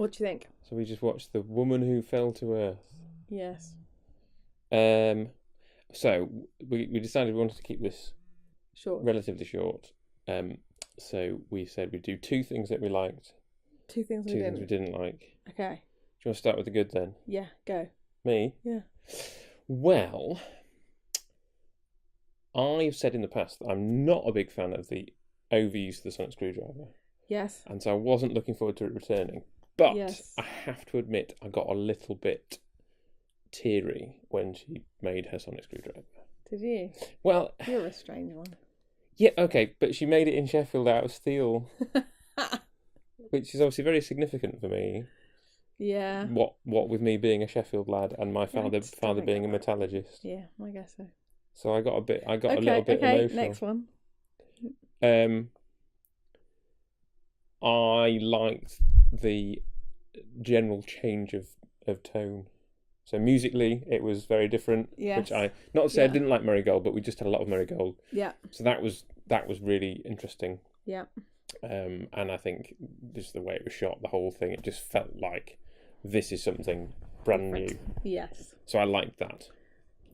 What do you think? So we just watched The Woman Who Fell to Earth. Yes. So we decided we wanted to keep this Short. relatively short. So we said we'd do two things that we liked, Two things we two things didn't. we didn't like. Okay. Do you want to start with the good then? Yeah, go. Me? Yeah. Well, I've said in the past that I'm not a big fan of the overuse of the sonic screwdriver, Yes. and so I wasn't looking forward to it returning. But Yes. I have to admit, I got a little bit teary when she made her sonic screwdriver. Did you? Well, You're a strange one. yeah, okay, but she made it in Sheffield out of steel, which is obviously very significant for me. Yeah. What with me being a Sheffield lad and my Yeah, father it's being a different. metallurgist. Yeah, I guess so. So I got a little bit Okay, emotional. next one. I liked the general change of tone. So musically, it was very different. Yes. Which not to say I Yeah. didn't like Marigold, but we just had a lot of Marigold. Yeah. So that was really interesting. Yeah. And I think just the way it was shot, the whole thing, it just felt like this is something brand new. Yes. So I liked that.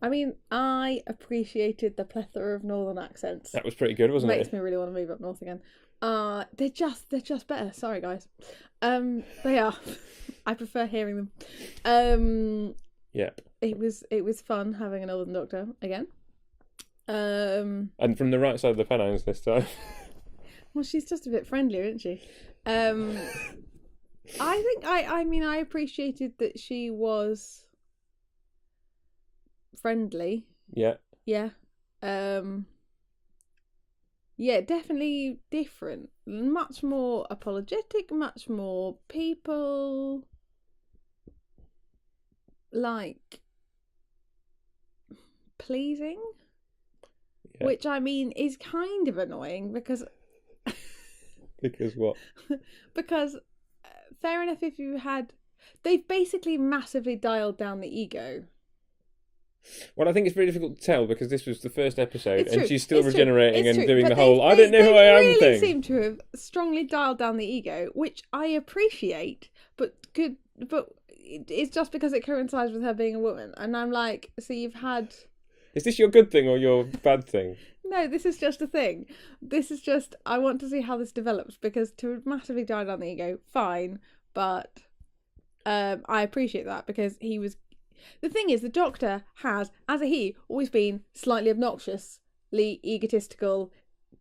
I mean, I appreciated the plethora of northern accents. That was pretty good, wasn't Makes it? me really want to move up north again. They're just better. Sorry, guys. They are. I prefer hearing them. Yep. It was fun having a Northern Doctor again. And from the right side of the Pennines this time. Well, she's just a bit friendlier, isn't she? I think I appreciated that she was friendly. Yeah. Yeah. Yeah, definitely different. Much more apologetic, much more people like pleasing. Yeah. Which I mean is kind of annoying because Because what? because fair enough if you had they've basically massively dialed down the ego. Well, I think it's very difficult to tell because this was the first episode It's and true. she's still It's true. regenerating It's and true. doing But the whole I they- don't know who I am They really thing. seem to have strongly dialed down the ego, which I appreciate, but it's just because it coincides with her being a woman. And I'm like, so you've had... Is this your good thing or your bad thing? No, this is just a thing. This is just, I want to see how this develops, because to massively dial down the ego, fine, but I appreciate that because he was... The thing is, the Doctor has, as a he, always been slightly obnoxiously egotistical,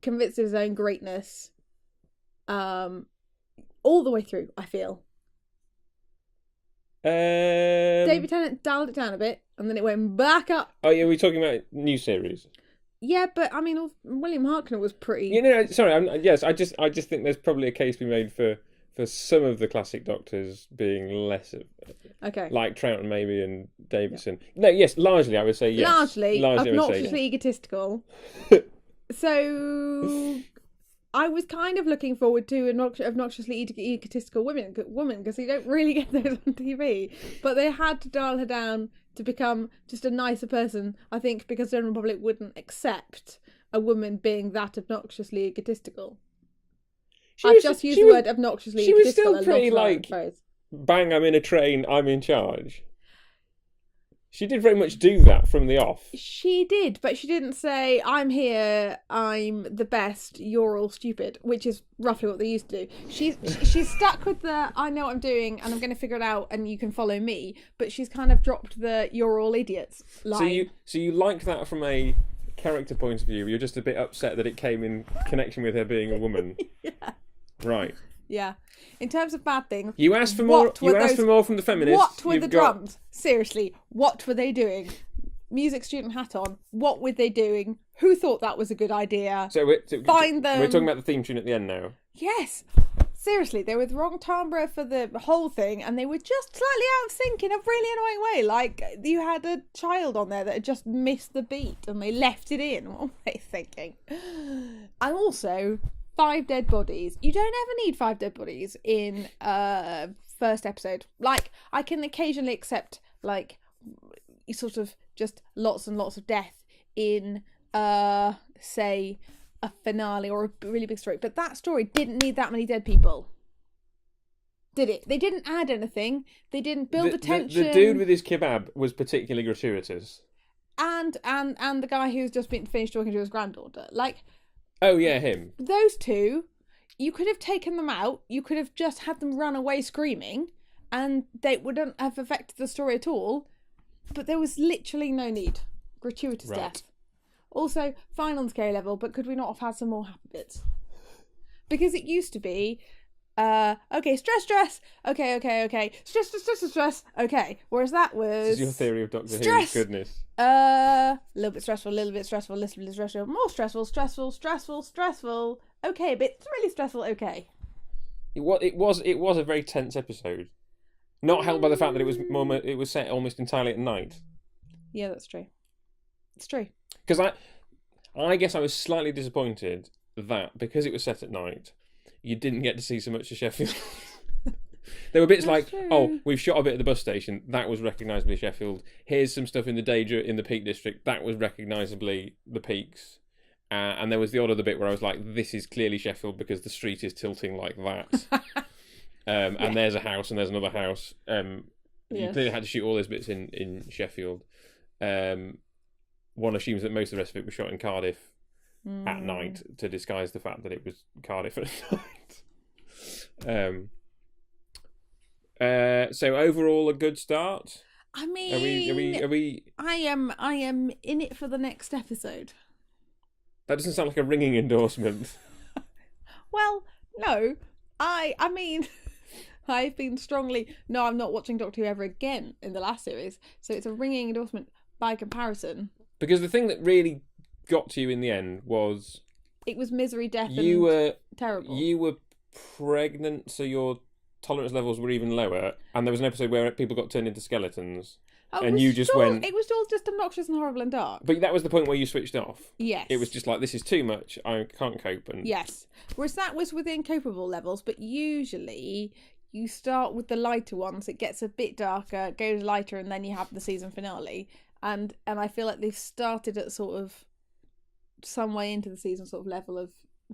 convinced of his own greatness, all the way through, I feel. David Tennant dialed it down a bit, and then it went back up. Oh yeah, we're talking about new series. Yeah, but I mean, William Hartnell was pretty... You know, sorry, yes, I just think there's probably a case to be made for some of the classic Doctors being less of, Okay. like Troughton maybe and Davison. Yeah. No, yes, largely I would say yes. Largely I would say obnoxiously yes. egotistical. So I was kind of looking forward to obnoxiously egotistical woman because you don't really get those on TV. But they had to dial her down to become just a nicer person, I think, because the general public wouldn't accept a woman being that obnoxiously egotistical. I've just used the word obnoxiously she was egotistical still pretty a lot like, phrase. bang, I'm in a train, I'm in charge. She did very much do that from the off. She did, but she didn't say, I'm here, I'm the best, you're all stupid, which is roughly what they used to do. She's stuck with the, I know what I'm doing and I'm going to figure it out and you can follow me, but she's kind of dropped the, you're all idiots line. So you like that from a character point of view, you're just a bit upset that it came in connection with her being a woman. Yeah. Right. Yeah. In terms of bad things... You asked for more. You asked for more from the feminists. What were the drums? Seriously, what were they doing? Music student hat on. What were they doing? Who thought that was a good idea? Find them. We're talking about the theme tune at the end now. Yes. Seriously, they were the wrong timbre for the whole thing, and they were just slightly out of sync in a really annoying way. Like, you had a child on there that had just missed the beat, and they left it in. What were they thinking? And also... 5 dead bodies. You don't ever need 5 dead bodies in first episode. Like, I can occasionally accept, like, sort of just lots and lots of death in, say, a finale or a really big story. But that story didn't need that many dead people. did it. They didn't add anything. They didn't build the tension. The dude with his kebab was particularly gratuitous. And the guy who's just been finished talking to his granddaughter. Like, oh yeah, him. those two, you could have taken them out. You could have just had them run away screaming, and they wouldn't have affected the story at all. But there was literally no need. Gratuitous death. Also, fine on scale level, but could we not have had some more happy bits? Because it used to be, okay, stress, okay, stress, okay. Whereas that was... This is your theory of Doctor stress. Who's goodness. A little bit stressful, little bit stressful, more stressful, okay, but it's really stressful, okay. It was a very tense episode. Not helped by the fact that it was set almost entirely at night. Yeah, that's true. It's true. Because I guess I was slightly disappointed that because it was set at night, you didn't get to see so much of Sheffield. There were bits That's like, true. oh, we've shot a bit at the bus station. That was recognisably Sheffield. Here's some stuff in the in the Peak District. That was recognisably the Peaks. And there was the odd other bit where I was like, this is clearly Sheffield because the street is tilting like that. And there's a house and there's another house. You clearly had to shoot all those bits in Sheffield. One assumes that most of the rest of it was shot in Cardiff at night to disguise the fact that it was Cardiff at night. So overall, a good start. I mean, Are we? I am in it for the next episode. That doesn't sound like a ringing endorsement. Well, no. I mean, I've been strongly... No, I'm not watching Doctor Who ever again in the last series. So it's a ringing endorsement by comparison. Because the thing that really got to you in the end was... It was misery, death, terrible. You were pregnant, so your tolerance levels were even lower. And there was an episode where people got turned into skeletons. And you just went... It was all just obnoxious and horrible and dark. But that was the point where you switched off. Yes. It was just like, this is too much. I can't cope. And yes. Whereas that was within copable levels, but usually you start with the lighter ones. It gets a bit darker, goes lighter, and then you have the season finale. And I feel like they've started at sort of some way into the season sort of level of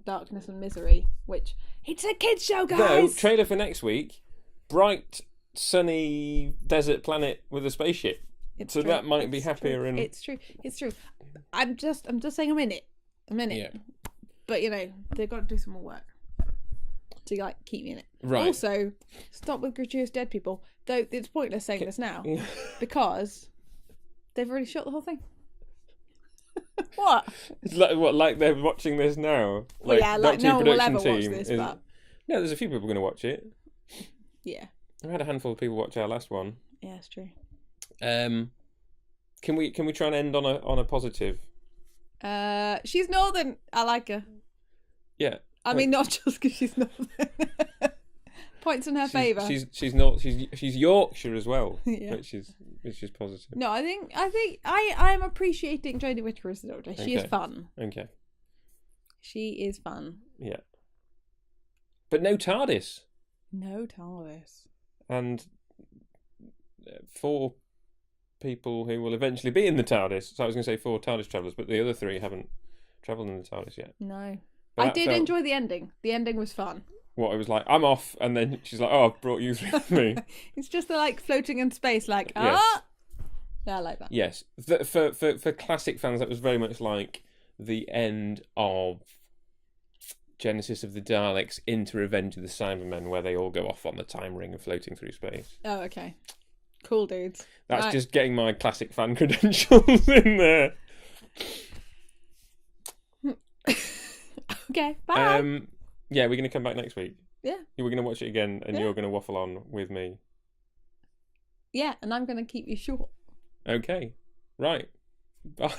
darkness and misery, which it's a kids show, guys. No, trailer for next week. Bright, sunny desert planet with a spaceship. It's so true. that might be It's happier true. and It's true. I'm just saying I'm in it. Yeah. But they've got to do some more work to keep me in it. Right. Also, stop with gratuitous dead people. Though it's pointless saying this now because they've already shot the whole thing. What? It's like they're watching this now. Well, yeah, like Doctor Who no one will ever production watch team this, is- but No, there's a few people going to watch it. yeah, I had a handful of people watch our last one. yeah, it's true. Can we try and end on a positive? She's northern. I like her. Yeah. I mean, not just because she's northern. Points in her favour. She's Yorkshire as well, Yeah. which is positive. No, I think I'm appreciating Jodie Whittaker as the Doctor. She is Okay. fun. Okay. She is fun. Yeah. But no TARDIS. No TARDIS. And 4 people who will eventually be in the TARDIS. So I was going to say 4 TARDIS travellers, but the other 3 haven't travelled in the TARDIS yet. No. But I that did felt- enjoy the ending. The ending was fun. What, it was like, I'm off, and then she's like, oh, I've brought you through with me. It's just floating in space, Yes. Yeah, I like that. Yes. For classic fans, that was very much like the end of Genesis of the Daleks into Revenge of the Cybermen, where they all go off on the time ring and floating through space. Oh, okay. Cool dudes. That's Right. just getting my classic fan credentials in there. Okay, bye. Yeah, we're going to come back next week. Yeah. We're going to watch it again, and Yeah. you're going to waffle on with me. Yeah, and I'm going to keep you short. Okay. Right. Bye.